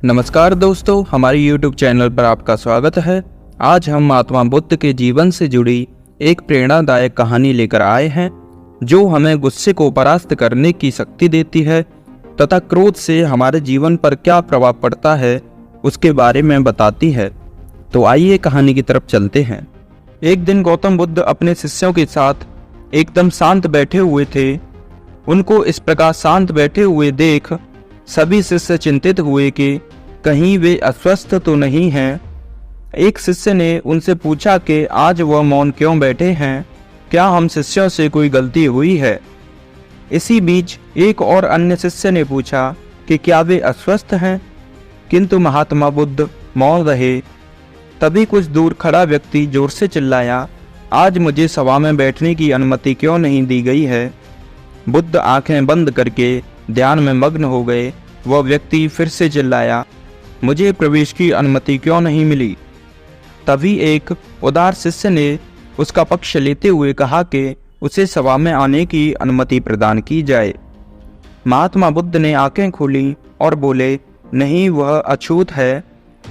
नमस्कार दोस्तों, हमारे YouTube चैनल पर आपका स्वागत है। आज हम महात्मा बुद्ध के जीवन से जुड़ी एक प्रेरणादायक कहानी लेकर आए हैं जो हमें गुस्से को परास्त करने की शक्ति देती है तथा क्रोध से हमारे जीवन पर क्या प्रभाव पड़ता है उसके बारे में बताती है। तो आइए कहानी की तरफ चलते हैं। एक दिन गौतम बुद्ध अपने शिष्यों के साथ एकदम शांत बैठे हुए थे। उनको इस प्रकार शांत बैठे हुए देख सभी शिष्य चिंतित हुए कि कहीं वे अस्वस्थ तो नहीं हैं। एक शिष्य ने उनसे पूछा कि आज वह मौन क्यों बैठे हैं, क्या हम शिष्यों से कोई गलती हुई है। इसी बीच एक और अन्य शिष्य ने पूछा कि क्या वे अस्वस्थ हैं, किंतु महात्मा बुद्ध मौन रहे। तभी कुछ दूर खड़ा व्यक्ति जोर से चिल्लाया, आज मुझे सभा में बैठने की अनुमति क्यों नहीं दी गई है। बुद्ध आंखें बंद करके ध्यान में मग्न हो गए। वह व्यक्ति फिर से चिल्लाया, मुझे प्रवेश की अनुमति क्यों नहीं मिली। तभी एक उदार शिष्य ने उसका पक्ष लेते हुए कहा कि उसे सभा में आने की अनुमति प्रदान की जाए। महात्मा बुद्ध ने आंखें खोली और बोले, नहीं, वह अछूत है,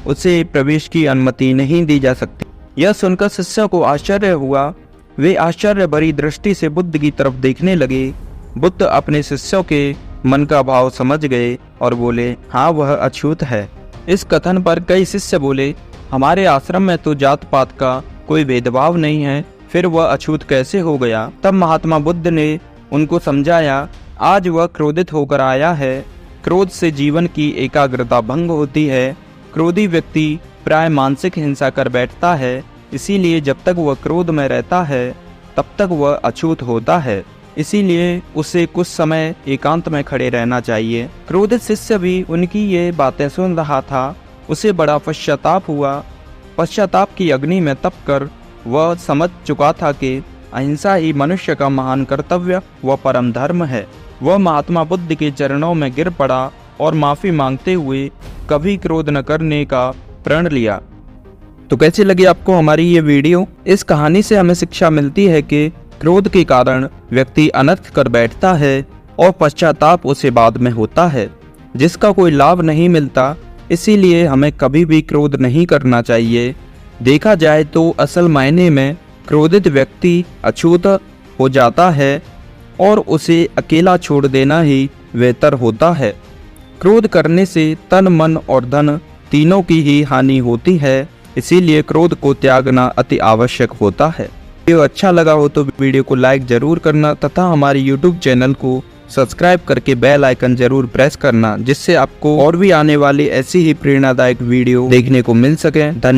उसे प्रवेश की अनुमति नहीं दी जा सकती। यह सुनकर शिष्यों को आश्चर्य हुआ। वे आश्चर्य भरी दृष्टि से बुद्ध की तरफ देखने लगे। बुद्ध अपने शिष्यों के मन का भाव समझ गए और बोले, हाँ, वह अछूत है। इस कथन पर कई शिष्य बोले, हमारे आश्रम में तो जात पात का कोई भेदभाव नहीं है, फिर वह अछूत कैसे हो गया। तब महात्मा बुद्ध ने उनको समझाया, आज वह क्रोधित होकर आया है। क्रोध से जीवन की एकाग्रता भंग होती है। क्रोधी व्यक्ति प्राय मानसिक हिंसा कर बैठता है, इसीलिए जब तक वह क्रोध में रहता है तब तक वह अछूत होता है। इसीलिए उसे कुछ समय एकांत में खड़े रहना चाहिए। क्रोधित शिष्य भी उनकी ये बातें सुन रहा था। उसे बड़ा पश्चाताप हुआ। पश्चाताप की अग्नि में तप कर वह समझ चुका था कि अहिंसा ही मनुष्य का महान कर्तव्य व परम धर्म है। वह महात्मा बुद्ध के चरणों में गिर पड़ा और माफी मांगते हुए कभी क्रोध न करने का प्रण लिया। तो कैसी लगी आपको हमारी ये वीडियो। इस कहानी से हमें शिक्षा मिलती है कि क्रोध के कारण व्यक्ति अनर्थ कर बैठता है और पश्चाताप उसे बाद में होता है, जिसका कोई लाभ नहीं मिलता। इसीलिए हमें कभी भी क्रोध नहीं करना चाहिए। देखा जाए तो असल मायने में क्रोधित व्यक्ति अछूत हो जाता है और उसे अकेला छोड़ देना ही बेहतर होता है। क्रोध करने से तन, मन और धन तीनों की ही हानि होती है। इसीलिए क्रोध को त्यागना अति आवश्यक होता है। वीडियो अच्छा लगा हो तो वीडियो को लाइक जरूर करना तथा हमारे YouTube चैनल को सब्सक्राइब करके बेल आइकन जरूर प्रेस करना, जिससे आपको और भी आने वाली ऐसी ही प्रेरणादायक वीडियो देखने को मिल सके। धन्यवाद।